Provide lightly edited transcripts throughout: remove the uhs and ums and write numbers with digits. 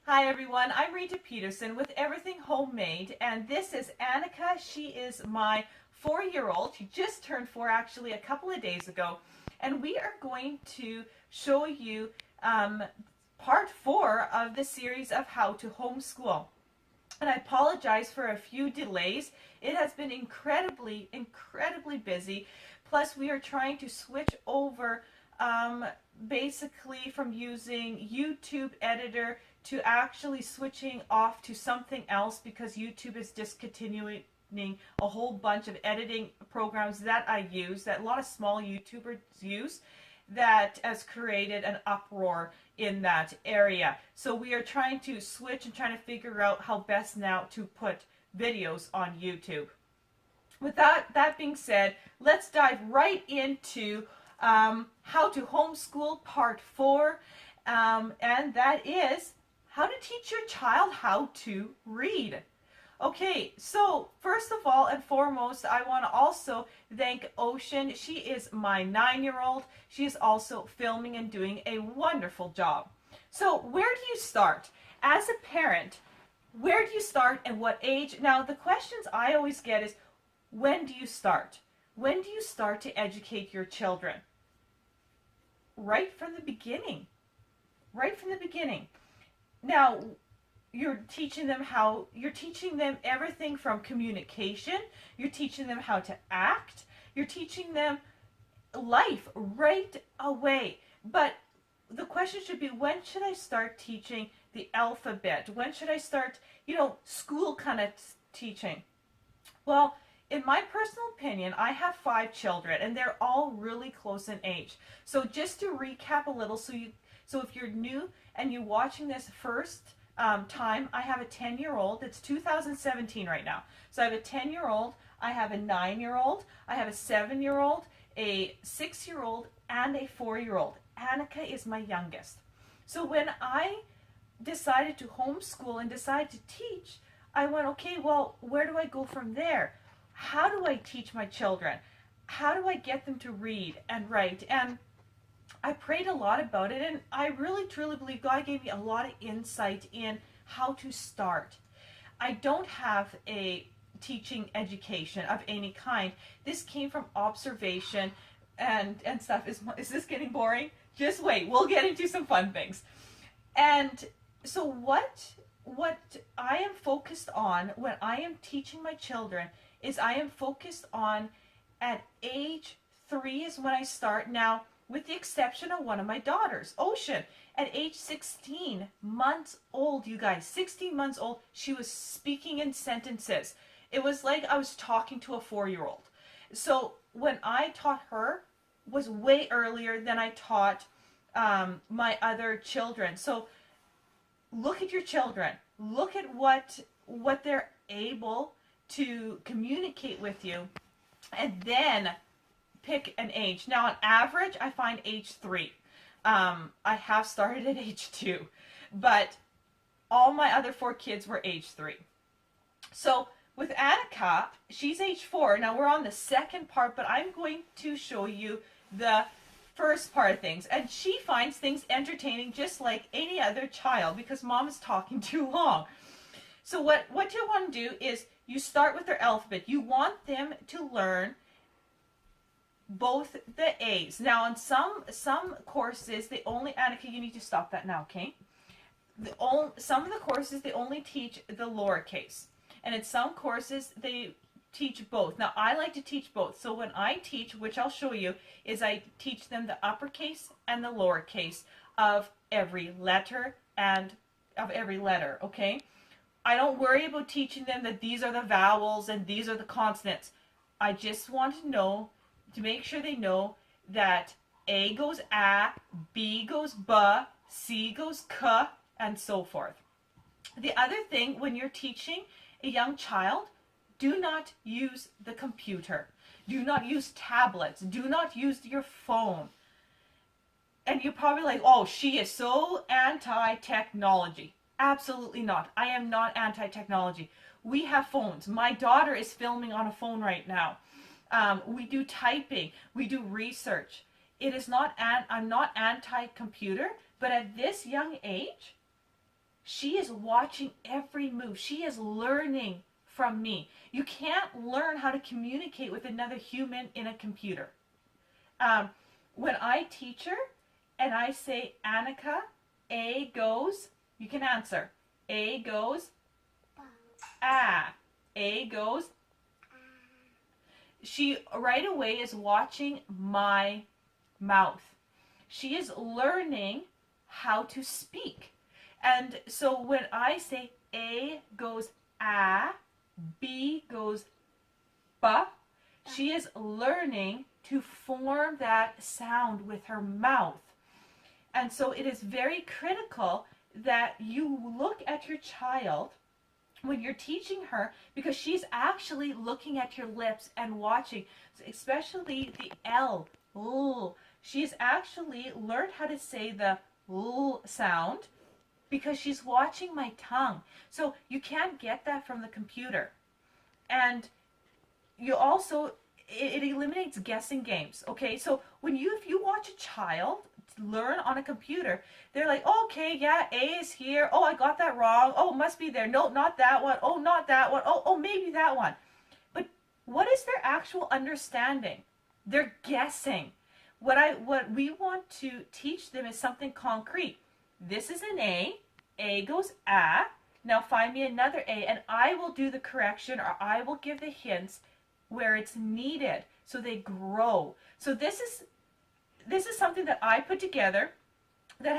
Hi everyone, I'm Rita Peterson with Everything Homemade, and this is Annika. She is my 4-year-old. She just turned 4 actually a couple of days ago, and we are going to show you part 4 of the series of how to homeschool. And I apologize for a few delays. It has been incredibly busy. Plus, we are trying to switch over basically from using YouTube editor to actually switching off to something else because YouTube is discontinuing a whole bunch of editing programs that I use, that a lot of small YouTubers use, that has created an uproar in that area. So we are trying to switch and trying to figure out how best now to put videos on YouTube. With that being said, let's dive right into how to homeschool part 4, and that is how to teach your child how to read. Okay, so first of all and foremost, I want to also thank Ocean. She is my 9-year-old. She is also filming and doing a wonderful job. So where do you start? As a parent, where do you start and what age? Now, the questions I always get is, when do you start? When do you start to educate your children? Right from the beginning. Right from the beginning. Now, you're teaching them everything from communication. You're teaching them how to act. You're teaching them life right away. But the question should be, when should I start teaching the alphabet? When should I start, school kind of teaching? Well, in my personal opinion, I have 5 children, and they're all really close in age. So just to recap a little, so if you're new and you're watching this first time, I have a 10-year-old. It's 2017 right now. So I have a 10-year-old, I have a 9-year-old, I have a 7-year-old, a 6-year-old, and a 4-year-old. Annika is my youngest. So when I decided to homeschool and decided to teach, I went, okay, well, where do I go from there? How do I teach my children? How do I get them to read and write? And I prayed a lot about it, and I really truly believe God gave me a lot of insight in how to start. I don't have a teaching education of any kind. This came from observation and stuff. Is this getting boring? Just wait, we'll get into some fun things. And so what I am focused on when I am teaching my children is I am focused on, at age 3 is when I start. Now, with the exception of one of my daughters, Ocean, at age 16 months old, you guys, 16 months old, she was speaking in sentences. It was like I was talking to a 4-year-old. So when I taught her was way earlier than I taught my other children. So look at your children. Look at what they're able to communicate with you, and then pick an age. Now, on average, I find age 3. I have started at age 2, but all my other 4 kids were age 3. So with Annika, she's age 4. Now we're on the second part, but I'm going to show you the first part of things. And she finds things entertaining just like any other child because mom is talking too long. So what you want to do is you start with their alphabet. You want them to learn both the A's. Now, on some courses, they only, Annika, you need to stop that now, okay? Some of the courses, they only teach the lowercase. And in some courses, they teach both. Now, I like to teach both. So when I teach, which I'll show you, is I teach them the uppercase and the lowercase of every letter okay? I don't worry about teaching them that these are the vowels and these are the consonants. I just want to make sure they know that A goes A, B goes B, C goes K, and so forth. The other thing, when you're teaching a young child, do not use the computer. Do not use tablets. Do not use your phone. And you're probably like, oh, she is so anti-technology. Absolutely not. I am not anti-technology. We have phones. My daughter is filming on a phone right now. We do typing. We do research. I'm not anti-computer, but at this young age, She is watching every move. She is learning from me. You can't learn how to communicate with another human in a computer. When I teach her and I say, Annika, A goes, you can answer. A goes, ah. A goes, she right away is watching my mouth. She is learning how to speak. And so when I say A goes ah, B goes ba, she is learning to form that sound with her mouth. And so it is very critical that you look at your child when you're teaching her, because she's actually looking at your lips and watching, especially the L. She's actually learned how to say the L sound because she's watching my tongue. So you can't get that from the computer. And you also, it eliminates guessing games. Okay, so if you watch a child learn on a computer, they're like, oh, okay, yeah, A is here. Oh, I got that wrong. Oh, it must be there. No, not that one. Oh, not that one. Oh, maybe that one. But what is their actual understanding? They're guessing. What we want to teach them is something concrete. This is an A. A goes ah. Now find me another A, and I will do the correction, or I will give the hints where it's needed so they grow. So this is something that I put together that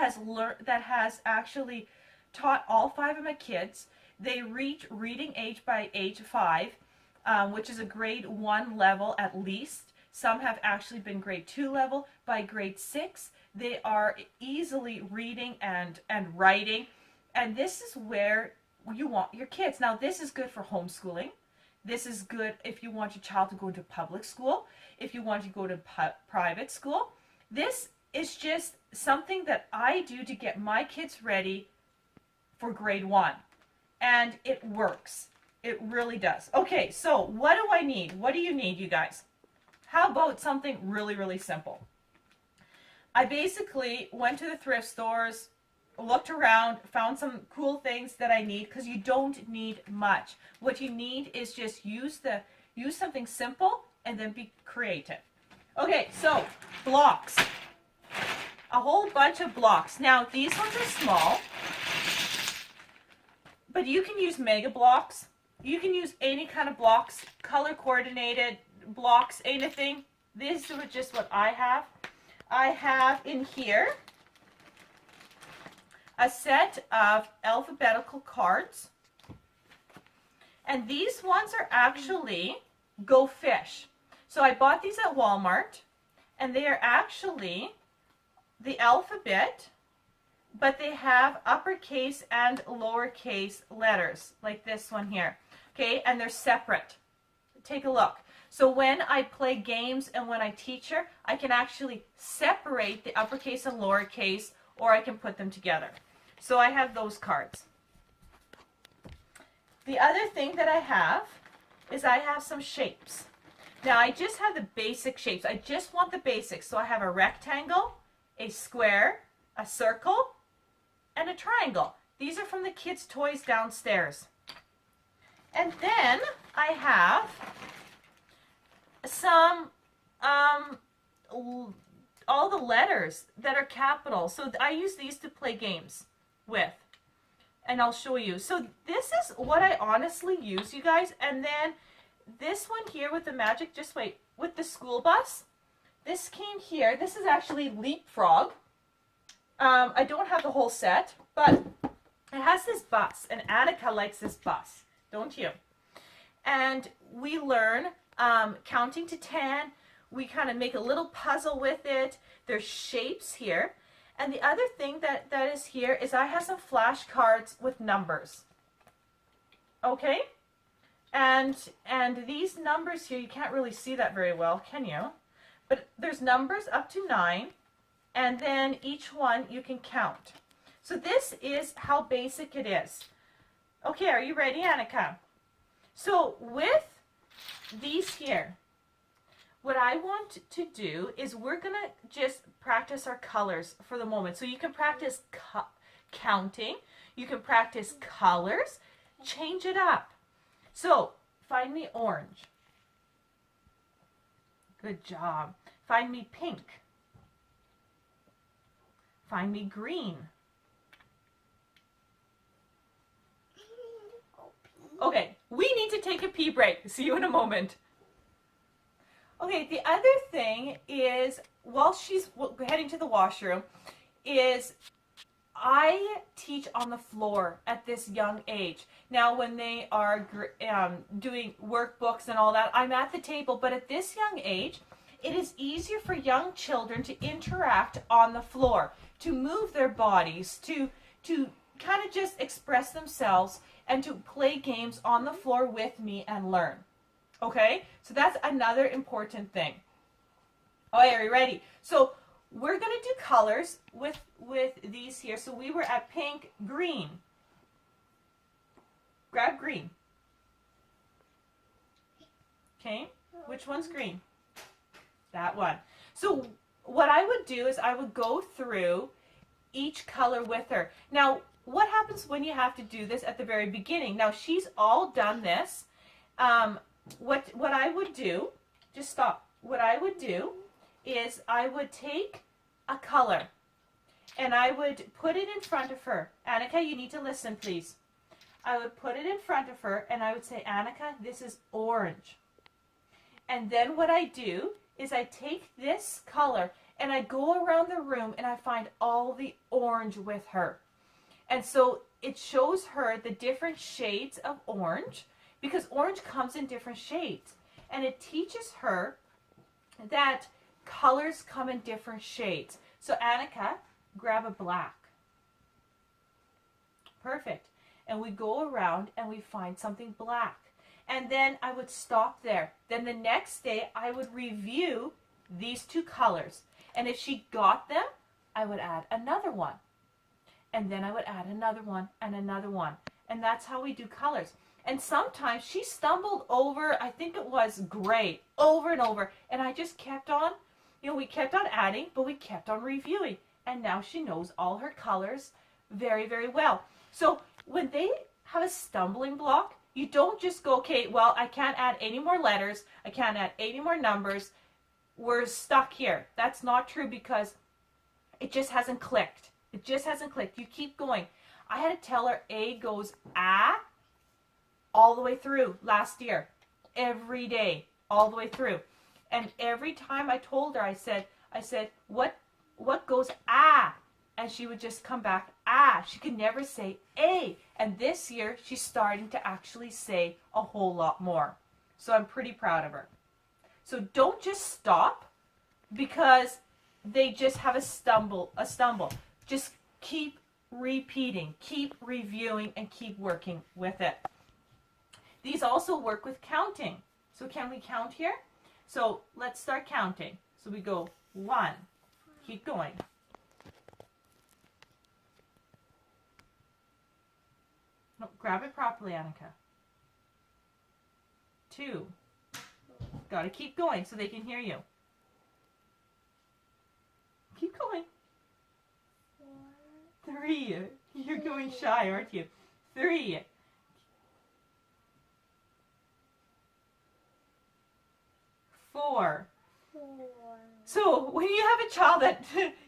has actually taught all 5 of my kids. They reach reading age by age 5, which is a grade 1 level at least. Some have actually been grade 2 level. By grade 6, they are easily reading and writing. And this is where you want your kids. Now, this is good for homeschooling. This is good if you want your child to go to public school, if you want to go to private school. This is just something that I do to get my kids ready for grade 1. And it works. It really does. Okay, so what do I need? What do you need, you guys? How about something really, really simple? I basically went to the thrift stores, looked around, found some cool things that I need, because you don't need much. What you need is just use something simple and then be creative. Okay, so blocks. A whole bunch of blocks. Now, these ones are small, but you can use mega blocks. You can use any kind of blocks, color coordinated blocks, anything. This is just what I have. I have in here a set of alphabetical cards. And these ones are actually Go Fish. So I bought these at Walmart, and they are actually the alphabet, but they have uppercase and lowercase letters, like this one here. Okay, and they're separate. Take a look. So when I play games and when I teach her, I can actually separate the uppercase and lowercase, or I can put them together. So I have those cards. The other thing that I have is I have some shapes. Now I just have the basic shapes. I just want the basics. So I have a rectangle, a square, a circle, and a triangle. These are from the kids' toys downstairs. And then I have some, all the letters that are capital. So I use these to play games with. And I'll show you. So this is what I honestly use, you guys. And then this one here with the magic, just wait, with the school bus. This came here. This is actually Leapfrog. I don't have the whole set, but it has this bus. And Annika likes this bus, don't you? And we learn counting to 10. We kind of make a little puzzle with it. There's shapes here. And the other thing that is here is I have some flashcards with numbers. Okay? And these numbers here, you can't really see that very well, can you? But there's numbers up to 9, and then each one you can count. So this is how basic it is. Okay, are you ready, Annika? So with these here, what I want to do is we're going to just practice our colors for the moment. So you can practice counting. You can practice colors. Change it up. So, find me orange. Good job. Find me pink. Find me green. Okay, we need to take a pee break. See you in a moment. Okay, the other thing is, while she's heading to the washroom, is I teach on the floor at this young age. Now, when they are doing workbooks and all that, I'm at the table, but at this young age, it is easier for young children to interact on the floor, to move their bodies, to kind of just express themselves and to play games on the floor with me and learn. Okay? So that's another important thing. Oh, are you ready? So we're going to do colors with these here. So we were at pink, green. Grab green. Okay? Which one's green? That one. So what I would do is I would go through each color with her. Now, what happens when you have to do this at the very beginning? Now, she's all done this. What I would do, just stop. What I would do is I would take a color and I would put it in front of her. Annika, you need to listen, please. I would put it in front of her and I would say, Annika, this is orange. And then what I do is I take this color and I go around the room and I find all the orange with her. And so it shows her the different shades of orange, because orange comes in different shades. And it teaches her that colors come in different shades. So Annika, grab a black. Perfect. And we go around and we find something black. And then I would stop there. Then the next day I would review these two colors. And if she got them, I would add another one. And then I would add another one and another one. And that's how we do colors. And sometimes she stumbled over, I think it was gray, over and over. And I just kept on, we kept on adding, but we kept on reviewing. And now she knows all her colors very, very well. So when they have a stumbling block, you don't just go, okay, well, I can't add any more letters. I can't add any more numbers. We're stuck here. That's not true, because it just hasn't clicked. It just hasn't clicked. You keep going. I had to tell her A goes ah all the way through last year. Every day, all the way through. And every time I told her, I said, what goes ah? And she would just come back ah. She could never say A. And this year, she's starting to actually say a whole lot more. So I'm pretty proud of her. So don't just stop because they just have a stumble. Just keep repeating, keep reviewing, and keep working with it. These also work with counting. So can we count here? So let's start counting. So we go 1. Keep going. No, grab it properly, Annika. 2. Got to keep going so they can hear you. Keep going. 3. You're going shy, aren't you? 3. 4. So when you have a child that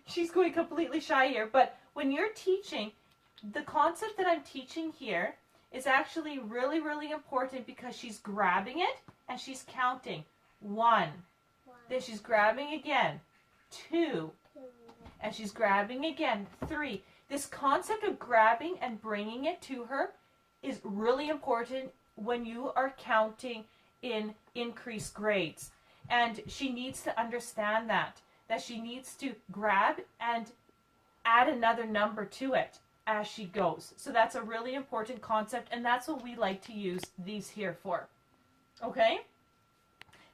she's going completely shy here, but when you're teaching, the concept that I'm teaching here is actually really, really important, because she's grabbing it and she's counting. 1. Then she's grabbing again. 2. And she's grabbing again. 3. This concept of grabbing and bringing it to her is really important when you are counting in increased grades. And she needs to understand that she needs to grab and add another number to it as she goes. So that's a really important concept, and that's what we like to use these here for. Okay?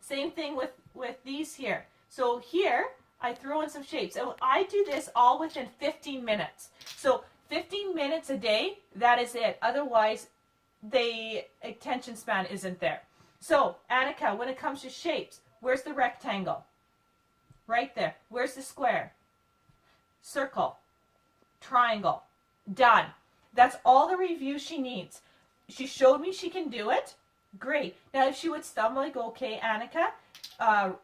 Same thing with these here. So here, I throw in some shapes. And I do this all within 15 minutes. So 15 minutes a day, that is it. Otherwise, the attention span isn't there. So, Annika, when it comes to shapes, where's the rectangle? Right there. Where's the square? Circle. Triangle. Done. That's all the review she needs. She showed me she can do it. Great. Now, if she would stumble, I go, okay, Annika,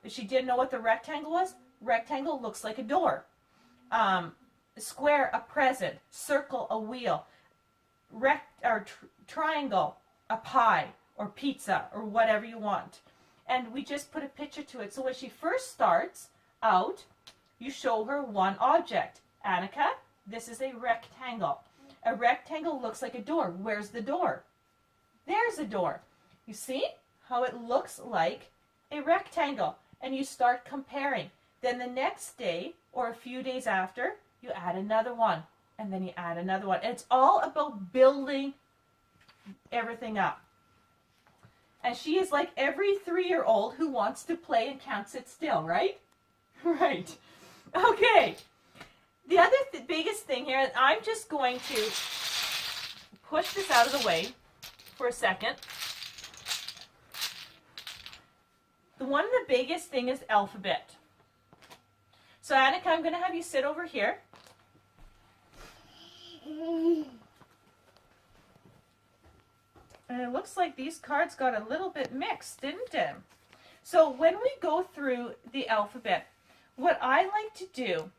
she didn't know what the rectangle was. Rectangle looks like a door. Square, a present. Circle, a wheel. Triangle, a pie or pizza or whatever you want. And we just put a picture to it. So when she first starts out, you show her one object. Annika, this is a rectangle. A rectangle looks like a door. Where's the door? There's a door. You see how it looks like a rectangle. And you start comparing. Then the next day or a few days after, you add another one. And then you add another one. And it's all about building everything up. And she is like every 3-year-old who wants to play and can't sit still, right? Right. Okay. The other biggest thing here, and I'm just going to push this out of the way for a second. One of the biggest thing is alphabet. So Annika, I'm going to have you sit over here. And it looks like these cards got a little bit mixed, didn't it? So when we go through the alphabet, what I like to do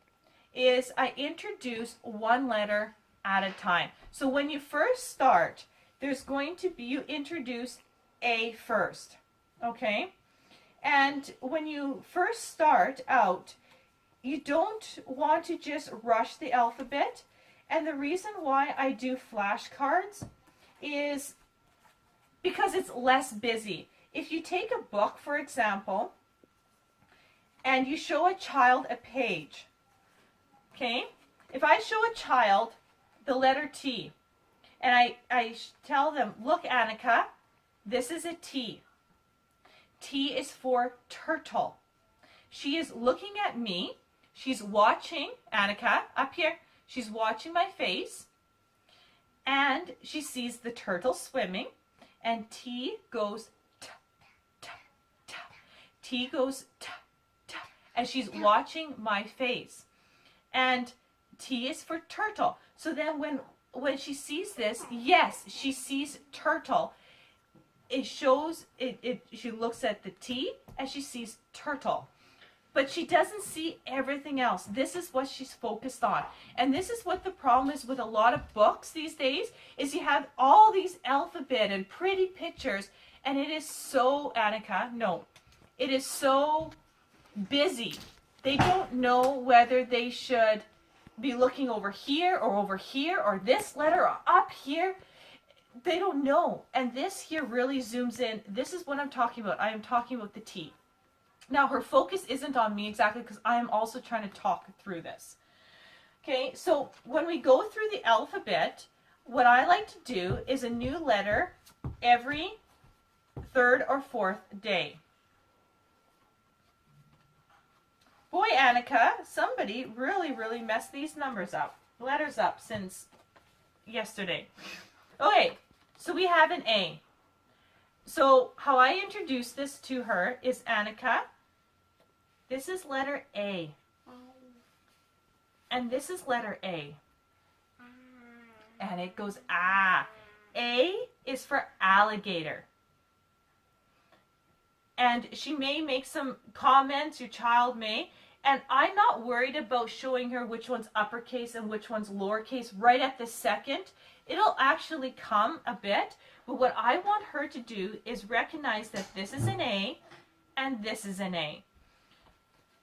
is I introduce one letter at a time. So when you first start, there's going to be, you introduce A first, okay? And when you first start out, you don't want to just rush the alphabet. And the reason why I do flashcards is because it's less busy. If you take a book, for example, and you show a child a page, okay? If I show a child the letter T, and I tell them, look, Annika, this is a T. T is for turtle. She is looking at me. She's watching, Annika, up here. She's watching my face. And she sees the turtle swimming. And T goes t, t, t. T goes t, t. And she's watching my face. And T is for turtle. So then when she sees this, yes, she sees turtle. It shows, she looks at the T and she sees turtle. But she doesn't see everything else. This is what she's focused on. And this is what the problem is with a lot of books these days, is you have all these alphabet and pretty pictures, and it is so, Annika, no, it is so busy. They don't know whether they should be looking over here or this letter or up here. They don't know. And this here really zooms in. This is what I'm talking about. I am talking about the T. Now, her focus isn't on me exactly because I am also trying to talk through this. Okay, so when we go through the alphabet, what I like to do is a new letter every 3rd or 4th day. Boy, Annika, somebody really messed these letters up since yesterday. Okay, so we have an A. So how I introduce this to her is, Annika, this is letter A. And this is letter A. And it goes ah. A is for alligator. And she may make some comments, your child may, and I'm not worried about showing her which one's uppercase and which one's lowercase right at the second. It'll actually come a bit, but what I want her to do is recognize that this is an A and this is an A.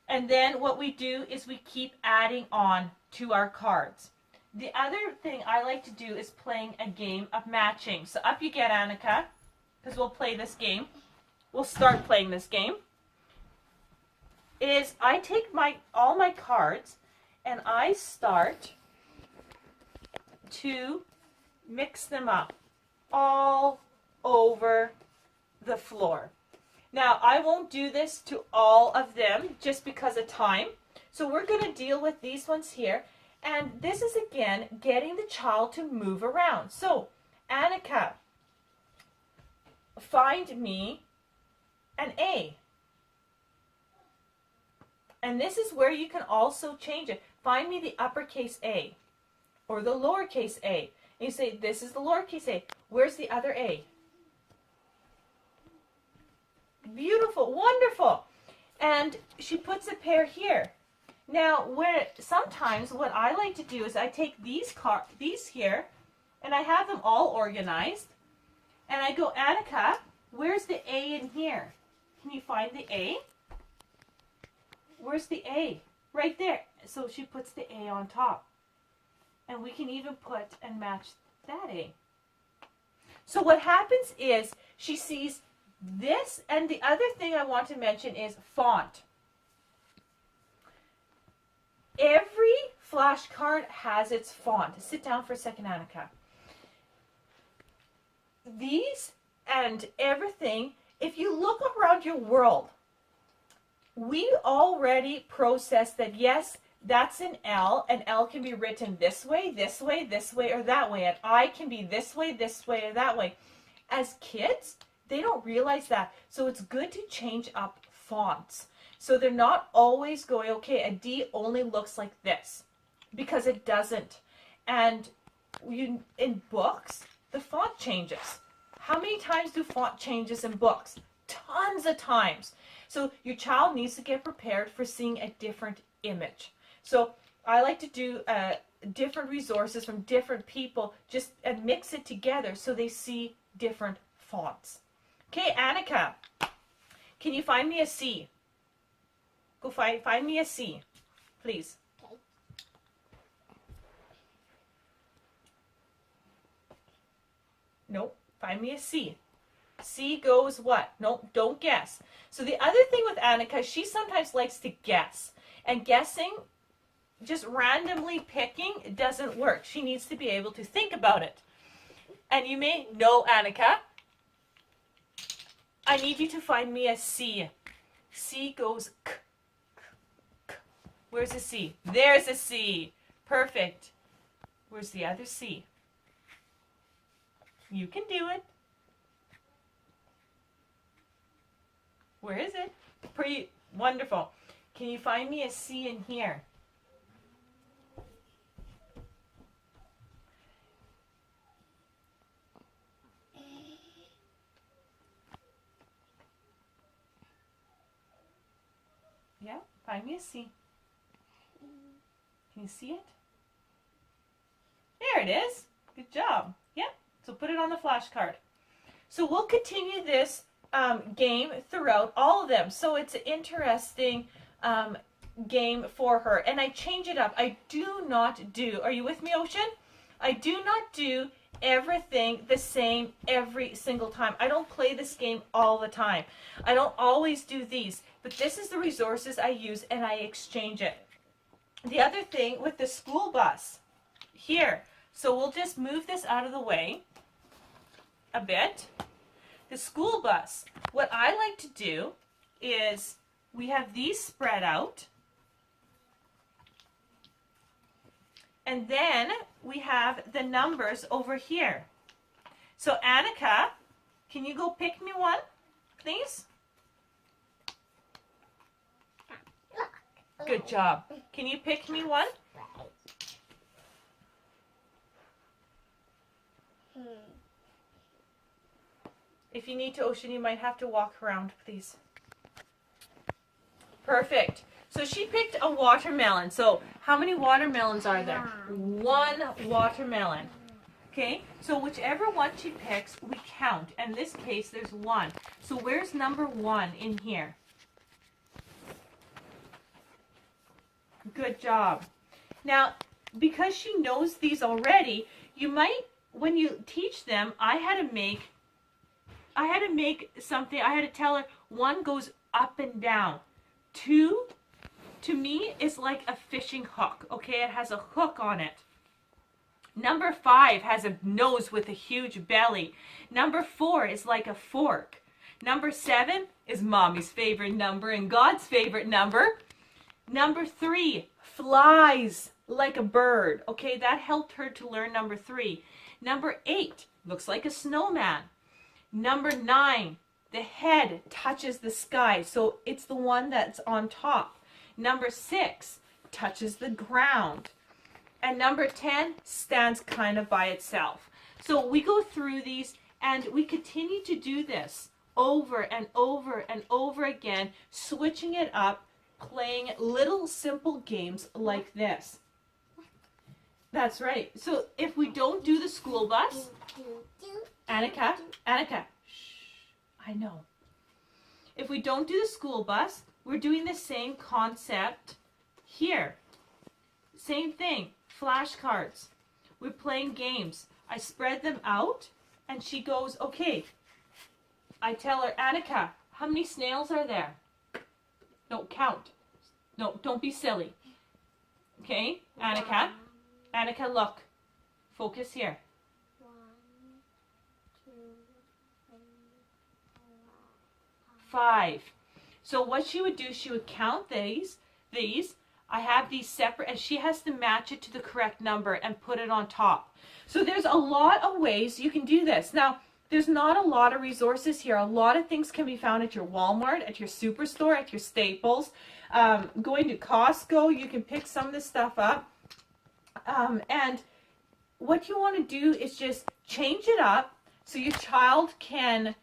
And then what we do is we keep adding on to our cards. The other thing I like to do is playing a game of matching. So up you get, Annika, because we'll play this game. We'll start playing this game. Is I take all my cards and I start to mix them up all over the floor. Now, I won't do this to all of them just because of time. So we're going to deal with these ones here. And this is, again, getting the child to move around. So, Annika, find me an A. And this is where you can also change it. Find me the uppercase A. or the lowercase a. And you say, this is the lowercase a. Where's the other a? Beautiful, wonderful. And she puts a pair here. Now, sometimes what I like to do is I take these here, and I have them all organized. And I go, Annika, where's the A in here? Can you find the A? Where's the A? Right there. So she puts the A on top. And we can even put and match that A. So what happens is she sees this, and the other thing I want to mention is font. Every flashcard has its font. Sit down for a second, Annika. These and everything, if you look around your world, we already processed that, yes, that's an L, and L can be written this way, this way, this way, or that way, and I can be this way, or that way. As kids, they don't realize that, so it's good to change up fonts. So they're not always going, okay, a D only looks like this, because it doesn't. And in books, the font changes. How many times do font changes in books? Tons of times. So your child needs to get prepared for seeing a different image. So I like to do different resources from different people, just and mix it together so they see different fonts. Okay, Annika, can you find me a C? Go find me a C, please. Okay. Nope, find me a C. C goes what? Nope, don't guess. So the other thing with Annika, she sometimes likes to guess. And guessing, just randomly picking, doesn't work. She needs to be able to think about it. And you may know, Annika, I need you to find me a C. C goes k. Where's the C? There's a C. Perfect. Where's the other C? You can do it. Where is it? Pretty wonderful. Can you find me a C in here? Yeah, find me a C. Can you see it? There it is. Good job. Yep. So put it on the flashcard. So we'll continue this game throughout all of them. So it's an interesting game for her. And I change it up. I do not do, are you with me, Ocean? I do not do everything the same every single time. I don't play this game all the time. I don't always do these. But this is the resources I use, and I exchange it. The other thing with the school bus here, so we'll just move this out of the way a bit. The school bus, what I like to do is we have these spread out, and then we have the numbers over here. So Annika, can you go pick me one, please? Good job. Can you pick me one? If you need to, Ocean, you might have to walk around, please. Perfect. So she picked a watermelon. So how many watermelons are there? One watermelon. Okay, so whichever one she picks, we count. In this case, there's one. So where's number one in here? Good job. Now, because she knows these already, you might, when you teach them, I had to make something, I had to tell her, one goes up and down. Two, to me, is like a fishing hook, okay? It has a hook on it. Number 5 has a nose with a huge belly. Number 4 is like a fork. Number 7 is Mommy's favorite number and God's favorite number. Number 3 flies like a bird. Okay, that helped her to learn number 3. Number 8 looks like a snowman. Number 9, the head touches the sky, so it's the one that's on top. Number 6 touches the ground. and number 10 stands kind of by itself. So we go through these and we continue to do this over and over and over again, switching it up, playing little simple games like this. That's right. So if we don't do the school bus, Annika, shh, I know. If we don't do the school bus, we're doing the same concept here. Same thing, flashcards. We're playing games. I spread them out and she goes, okay. I tell her, Annika, how many snails are there? No, count. No, don't be silly. Okay, Annika. Annika, look. Focus here. 1, 2, 3, 4, 5. So what she would do, she would count these. I have these separate, and she has to match it to the correct number and put it on top. So there's a lot of ways you can do this. Now, there's not a lot of resources here. A lot of things can be found at your Walmart, at your Superstore, at your Staples. Going to Costco, you can pick some of this stuff up. And what you want to do is just change it up so your child can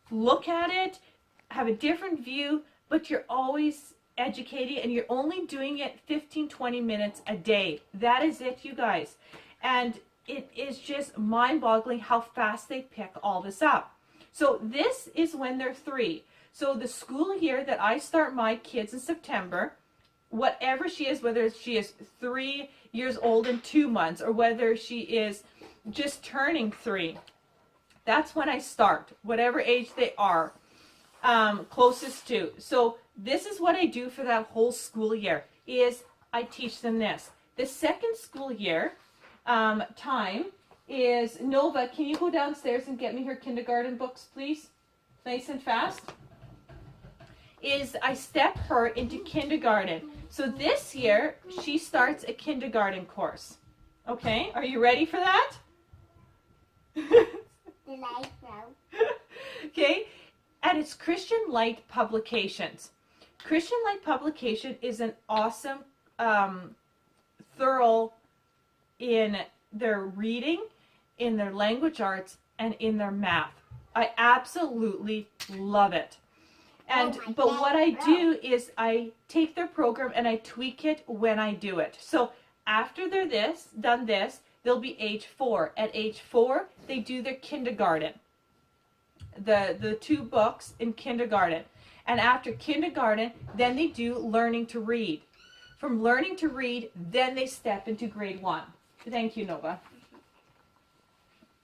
look at it, have a different view, but you're always educating and you're only doing it 15-20 minutes a day. That is it, you guys. And it is just mind-boggling how fast they pick all this up. So this is when they're 3. So the school year that I start my kids in September, whatever she is, whether she is 3 years old and 2 months or whether she is just turning 3, that's when I start, whatever age they are closest to. So this is what I do for that whole school year, is I teach them this. The second school year time is, Nova, can you go downstairs and get me her kindergarten books, please? Nice and fast. Is I step her into kindergarten. So this year, she starts a kindergarten course. Okay, are you ready for that? Okay, and it's Christian Light Publications. Christian Light Publication is an awesome, thorough in their reading, in their language arts, and in their math. I absolutely love it. And but what I do is I take their program and I tweak it when I do it. So after they're done this, they'll be age 4. At age 4, they do their kindergarten. The 2 books in kindergarten. And after kindergarten, then they do learning to read. From learning to read, then they step into grade 1. Thank you, Nova.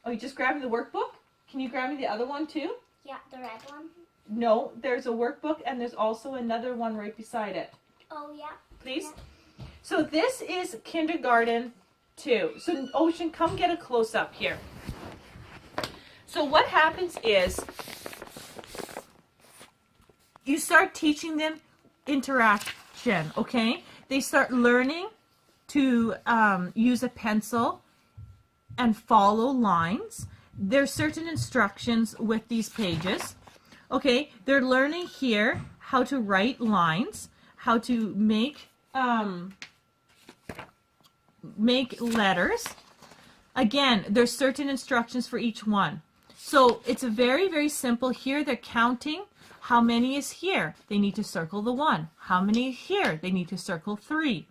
Oh, you just grabbed me the workbook? Can you grab me the other one too? Yeah, the red one. No, there's a workbook and there's also another one right beside it. Oh, yeah. Please? Yeah. So this is kindergarten 2. So Ocean, come get a close-up here. So what happens is you start teaching them interaction, okay? They start learning to use a pencil and follow lines. There's certain instructions with these pages. Okay, they're learning here how to write lines, how to make letters. Again, there's certain instructions for each one. So it's a very, very simple. Here they're counting. How many is here? They need to circle the 1. How many here? They need to circle 3.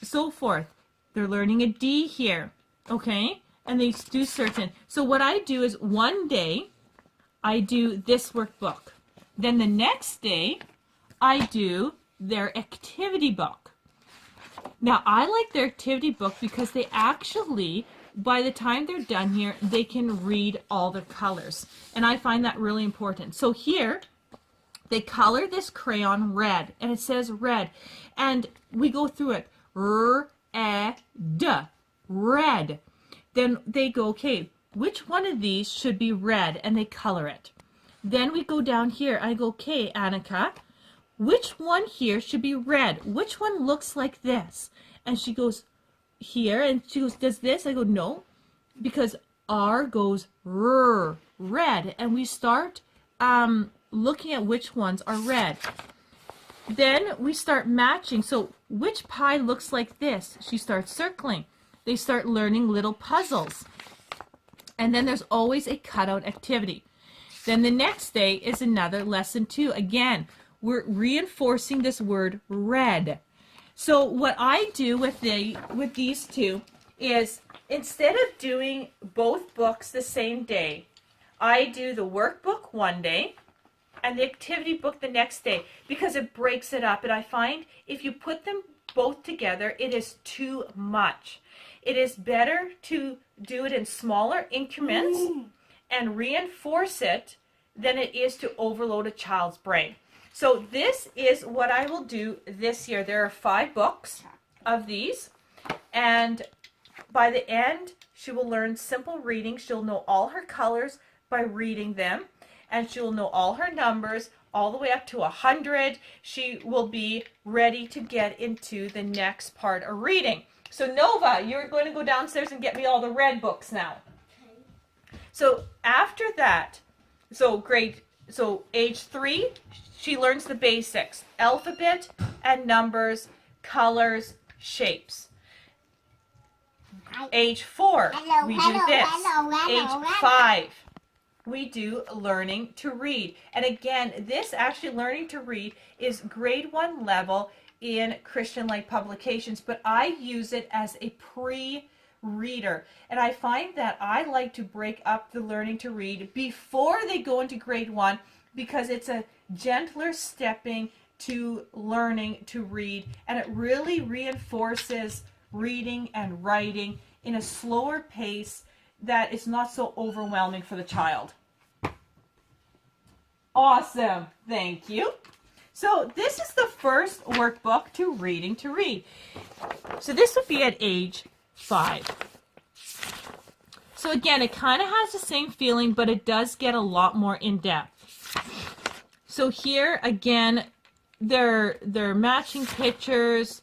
So forth. They're learning a D here. Okay, and they do certain. So what I do is one day I do this workbook. Then the next day I do their activity book. Now I like their activity book because they actually, by the time they're done here, they can read all the colors. And I find that really important. So here, they color this crayon red, and it says red. And we go through it. R-E-D, red. Then they go, okay, which one of these should be red? And they color it. Then we go down here. I go, okay, Annika, which one here should be red? Which one looks like this? And she goes, here, and she goes, does this? I go, no, because R goes R, red, and we start looking at which ones are red. then we start matching. So which pie looks like this? She starts circling. They start learning little puzzles. And then there's always a cutout activity. Then the next day is another lesson 2. Again, we're reinforcing this word red. So what I do with these two is, instead of doing both books the same day, I do the workbook one day and the activity book the next day, because it breaks it up. And I find if you put them both together, it is too much. It is better to do it in smaller increments and reinforce it than it is to overload a child's brain. So this is what I will do this year. There are 5 books of these, and by the end, she will learn simple reading. She'll know all her colors by reading them, and she will know all her numbers all the way up to 100. She will be ready to get into the next part of reading. So Nova, you're going to go downstairs and get me all the red books now. Okay. So after that, so age 3, she learns the basics: alphabet and numbers, colors, shapes. Age 4, we do this. Age 5, we do learning to read. And again, this actually learning to read is grade 1 level in Christian Light Publications, but I use it as a pre-reader. And I find that I like to break up the learning to read before they go into grade 1, because it's a gentler stepping to learning to read, and it really reinforces reading and writing in a slower pace that is not so overwhelming for the child. Awesome, thank you. So this is the first workbook to reading to read. So this would be at age 5. So again, it kind of has the same feeling, but it does get a lot more in depth. So here again, they're matching pictures.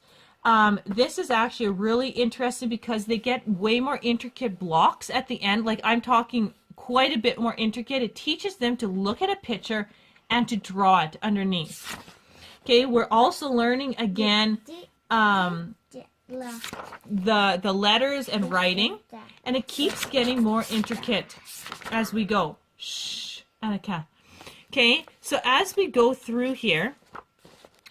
This is actually really interesting because they get way more intricate blocks at the end. Like, I'm talking quite a bit more intricate. It teaches them to look at a picture and to draw it underneath. Okay, we're also learning again the letters and writing, and it keeps getting more intricate as we go. Shh, Annika. Okay, so as we go through here,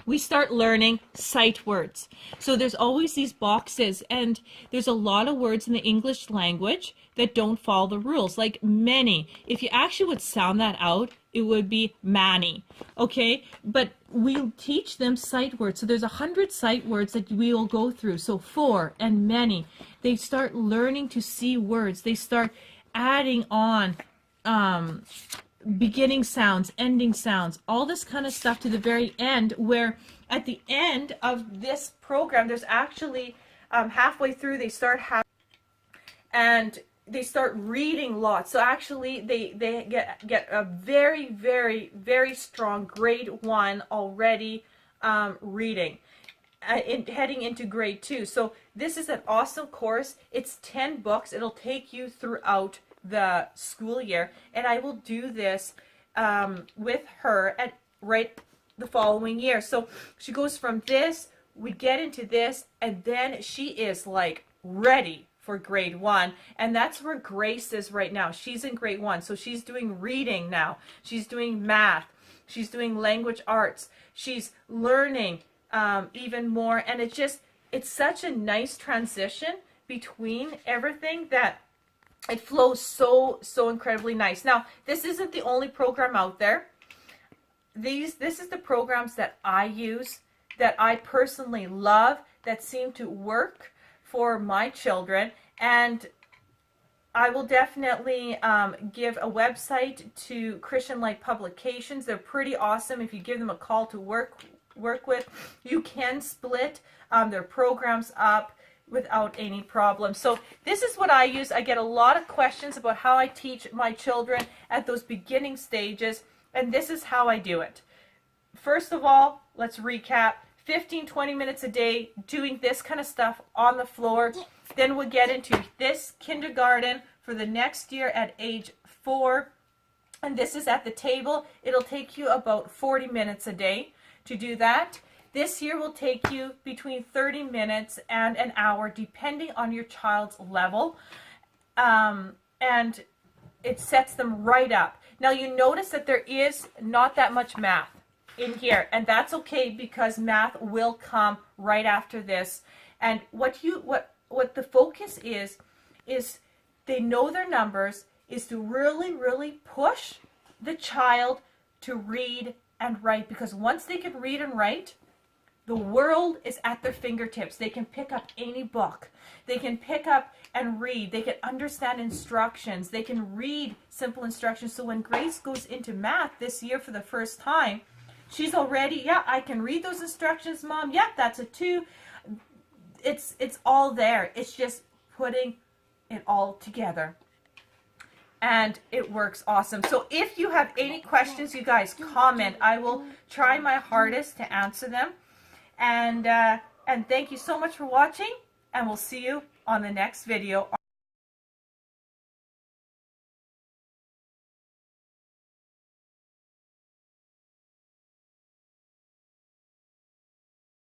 we start learning sight words. So there's always these boxes, and there's a lot of words in the English language that don't follow the rules, like many. If you actually would sound that out, it would be many, okay? But we'll teach them sight words. So there's 100 sight words that we will go through. So for and many. They start learning to see words. They start adding on beginning sounds, ending sounds, all this kind of stuff to the very end, where at the end of this program, there's actually halfway through they start having, and they start reading lots. So actually they get a very, very, very strong grade 1 already reading, heading into grade 2. So this is an awesome course. It's 10 books. It'll take you throughout the school year, and I will do this with her at right the following year. So she goes from this, we get into this, and then she is like ready for grade 1, and that's where Grace is right now. She's in grade 1, so she's doing reading now. She's doing math. She's doing language arts. She's learning even more, and it's such a nice transition between everything that it flows so incredibly nice. Now, this isn't the only program out there. This is the programs that I use, that I personally love, that seem to work for my children, and I will definitely give a website to Christian Light Publications. They're pretty awesome. If you give them a call to work with, you can split their programs up without any problem. So this is what I use. I get a lot of questions about how I teach my children at those beginning stages, and this is how I do it. First of all, let's recap. 15-20 minutes a day doing this kind of stuff on the floor. Then we'll get into this kindergarten for the next year at age 4, and this is at the table. It'll take you about 40 minutes a day to do that. This year will take you between 30 minutes and an hour, depending on your child's level. And it sets them right up. Now you notice that there is not that much math in here, and that's okay because math will come right after this. And what the focus is they know their numbers, is to really push the child to read and write, because once they can read and write, the world is at their fingertips. They can pick up any book. They can pick up and read. They can understand instructions. They can read simple instructions. So when Grace goes into math this year for the first time, she's already, yeah, I can read those instructions, Mom. Yeah, that's a 2. It's all there. It's just putting it all together. And it works awesome. So if you have any questions, you guys comment. I will try my hardest to answer them. And thank you so much for watching, and we'll see you on the next video.